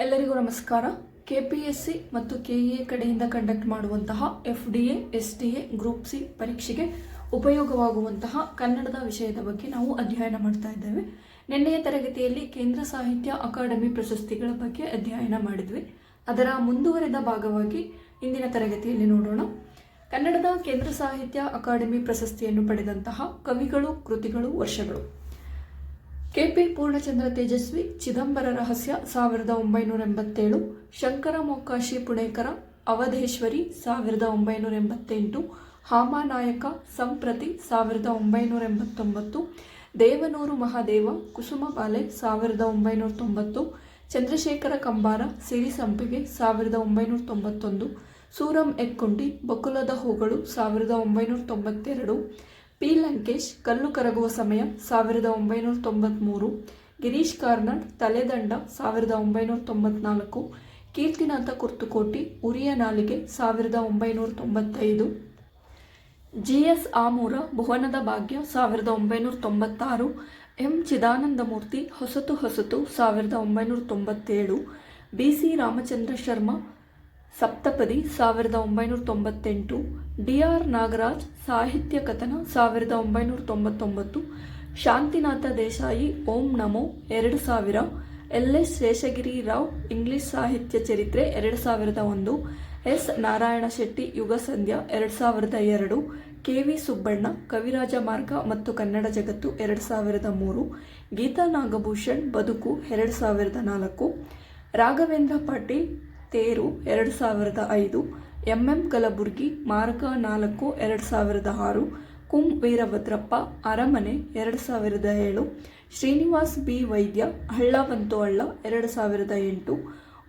ಎಲ್ಲರಿಗೂ ನಮಸ್ಕಾರ. ಕೆಪಿಎಸ್ಸಿ ಮತ್ತು ಕೆಇಎ ಕಡೆಯಿಂದ ಕಂಡಕ್ಟ್ ಮಾಡುವಂತಹ ಎಫ್ಡಿಎ, ಎಸ್ಡಿಎ, ಗ್ರೂಪ್ ಸಿ ಪರೀಕ್ಷೆಗೆ ಉಪಯೋಗವಾಗುವಂತಹ ಕನ್ನಡದ ವಿಷಯದ ಬಗ್ಗೆ ನಾವು ಅಧ್ಯಯನ ಮಾಡ್ತಾ ಇದ್ದೇವೆ. ನಿನ್ನೆಯ ತರಗತಿಯಲ್ಲಿ ಕೇಂದ್ರ ಸಾಹಿತ್ಯ ಅಕಾಡೆಮಿ ಪ್ರಶಸ್ತಿಗಳ ಬಗ್ಗೆ ಅಧ್ಯಯನ ಮಾಡಿದ್ವಿ. ಅದರ ಮುಂದುವರೆದ ಭಾಗವಾಗಿ ಇಂದಿನ ತರಗತಿಯಲ್ಲಿ ನೋಡೋಣ. ಕನ್ನಡದ ಕೇಂದ್ರ ಸಾಹಿತ್ಯ ಅಕಾಡೆಮಿ ಪ್ರಶಸ್ತಿಯನ್ನು ಪಡೆದಂತಹ ಕವಿಗಳು, ಕೃತಿಗಳು, ವರ್ಷಗಳು. ಕೆಪಿ ಪೂರ್ಣಚಂದ್ರ ತೇಜಸ್ವಿ, ಚಿದಂಬರ ರಹಸ್ಯ 1987, ಶಂಕರ ಮೊಕ್ಕಾಶಿ ಪುಣೇಕರ, ಅವಧೇಶ್ವರಿ 1988, ಹಾಮಾನಾಯಕ ಸಂಪ್ರತಿ 1989, ದೇವನೂರು ಮಹಾದೇವ, ಕುಸುಮಬಾಲೆ 1990, ಚಂದ್ರಶೇಖರ ಕಂಬಾರ, ಸಿರಿಸಂಪಿಗೆ 1991, ಸೂರಂ ಎಕ್ಕುಂಡಿ, ಬಕುಲದ ಹೂಗಳು 1992, ಪಿ ಲಂಕೇಶ್, ಕಲ್ಲು ಕರಗುವ ಸಮಯ 1993, ಗಿರೀಶ್ ಕಾರ್ನಾಡ್, ತಲೆದಂಡ 1994, ಕೀರ್ತಿನಾಥ ಕುರ್ತುಕೋಟಿ, ಉರಿಯ ನಾಲಿಗೆ 1995, GS ಆಮೂರ, ಭುವನದ ಭಾಗ್ಯ 1996, ಎಂ ಚಿದಾನಂದಮೂರ್ತಿ, ಹೊಸತು ಹೊಸತು 1997, BC ರಾಮಚಂದ್ರ ಶರ್ಮಾ, ಸಪ್ತಪದಿ 1998, DR ನಾಗರಾಜ್, ಸಾಹಿತ್ಯ ಕಥನ 1999, ಶಾಂತಿನಾಥ ದೇಸಾಯಿ, ಓಂ ನಮೋ 2000, LS ಶೇಷಗಿರಿ ರಾವ್, ಇಂಗ್ಲಿಷ್ ಸಾಹಿತ್ಯ ಚರಿತ್ರೆ 2001, S ನಾರಾಯಣ ಶೆಟ್ಟಿ, ಯುಗ ಸಂಧ್ಯಾ 2002, KV ಸುಬ್ಬಣ್ಣ, ಕವಿರಾಜ ಮಾರ್ಗ ಮತ್ತು ಕನ್ನಡ ಜಗತ್ತು 2003, ಗೀತಾ ನಾಗಭೂಷಣ್, ಬದುಕು 2004, ರಾಘವೇಂದ್ರ ಪಾಟೀಲ್, ತೇರು 2005, MM ಕಲಬುರ್ಗಿ, ಮಾರ್ಗ 4 2006, ಕುಂ ವೀರಭದ್ರಪ್ಪ, ಅರಮನೆ 2007, ಶ್ರೀನಿವಾಸ್ ಬಿ ವೈದ್ಯ, ಹಳ್ಳ ಬಂತು ಹಳ್ಳ 2008,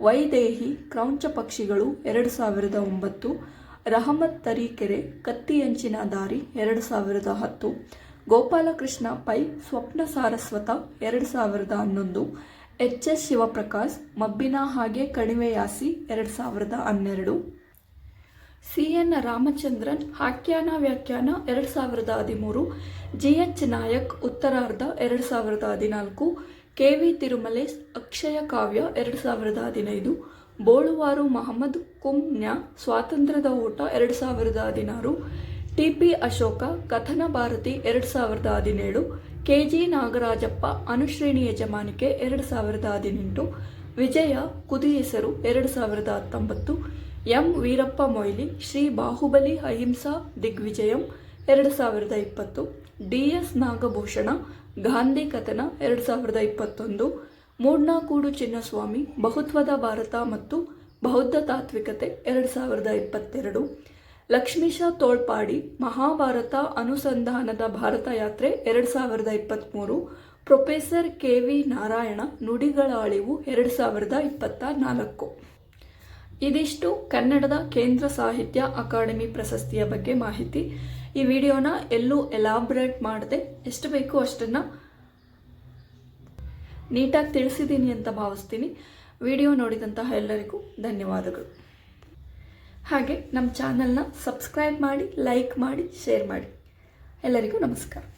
ವೈದೇಹಿ, ಕ್ರೌಂಚ ಪಕ್ಷಿಗಳು 2009, ರಹಮತ್ ತರೀಕೆರೆ, ಕತ್ತಿಯಂಚಿನ ದಾರಿ 2010, ಗೋಪಾಲಕೃಷ್ಣ ಪೈ, ಸ್ವಪ್ನ ಸಾರಸ್ವತ 2011, HS ಶಿವಪ್ರಕಾಶ್, ಮಬ್ಬಿನ ಹಾಗೆ ಕಣಿವೆಯಾಸಿ 2012, CN ರಾಮಚಂದ್ರನ್, ಆಖ್ಯಾನ ವ್ಯಾಖ್ಯಾನ 2013, GH ನಾಯಕ್, ಉತ್ತರಾರ್ಧ 2014, KV ತಿರುಮಲೇಶ್, ಅಕ್ಷಯ ಕಾವ್ಯ 2015, ಬೋಳುವಾರು ಮಹಮ್ಮದ್, ಕುಂಜ್ಞ, ಸ್ವಾತಂತ್ರ್ಯದ ಓಟ 2016, TP ಅಶೋಕ, ಕಥನ ಭಾರತಿ 2017, KG ನಾಗರಾಜಪ್ಪ, ಅನುಶ್ರೇಣಿ ಯಜಮಾನಿಕೆ 2018, ವಿಜಯ ಕುದಿ ಹೆಸರು 2019, M ವೀರಪ್ಪ ಮೊಯ್ಲಿ, ಶ್ರೀ ಬಾಹುಬಲಿ ಅಹಿಂಸಾ ದಿಗ್ವಿಜಯಂ 2020, DS ನಾಗಭೂಷಣ, ಗಾಂಧಿ ಕಥನ 2021, ಮೂಡ್ನಾಕೂಡು ಚಿನ್ನಸ್ವಾಮಿ, ಬಹುತ್ವದ ಭಾರತ ಮತ್ತು ಬೌದ್ಧ ತಾತ್ವಿಕತೆ 2022, ಲಕ್ಷ್ಮೀಶ ತೋಳ್ಪಾಡಿ, ಮಹಾಭಾರತ ಅನುಸಂಧಾನದ ಭಾರತ ಯಾತ್ರೆ 2023, ಪ್ರೊಫೆಸರ್ KV ನಾರಾಯಣ, ನುಡಿಗಳ ಅಳಿವು 2024. ಇದಿಷ್ಟು ಕನ್ನಡದ ಕೇಂದ್ರ ಸಾಹಿತ್ಯ ಅಕಾಡೆಮಿ ಪ್ರಶಸ್ತಿಯ ಬಗ್ಗೆ ಮಾಹಿತಿ. ಈ ವಿಡಿಯೋನ ಎಲ್ಲೂ ಎಲಾಬ್ರೇಟ್ ಮಾಡದೆ ಎಷ್ಟು ಬೇಕೋ ಅಷ್ಟನ್ನು ನೀಟಾಗಿ ತಿಳಿಸಿದ್ದೀನಿ ಅಂತ ಭಾವಿಸ್ತೀನಿ. ವಿಡಿಯೋ ನೋಡಿದಂತಹ ಎಲ್ಲರಿಗೂ ಧನ್ಯವಾದಗಳು. ಹಾಗೆ ನಮ್ಮ ಚಾನಲ್ನ ಸಬ್ಸ್ಕ್ರೈಬ್ ಮಾಡಿ, ಲೈಕ್ ಮಾಡಿ, ಶೇರ್ ಮಾಡಿ. ಎಲ್ಲರಿಗೂ ನಮಸ್ಕಾರ.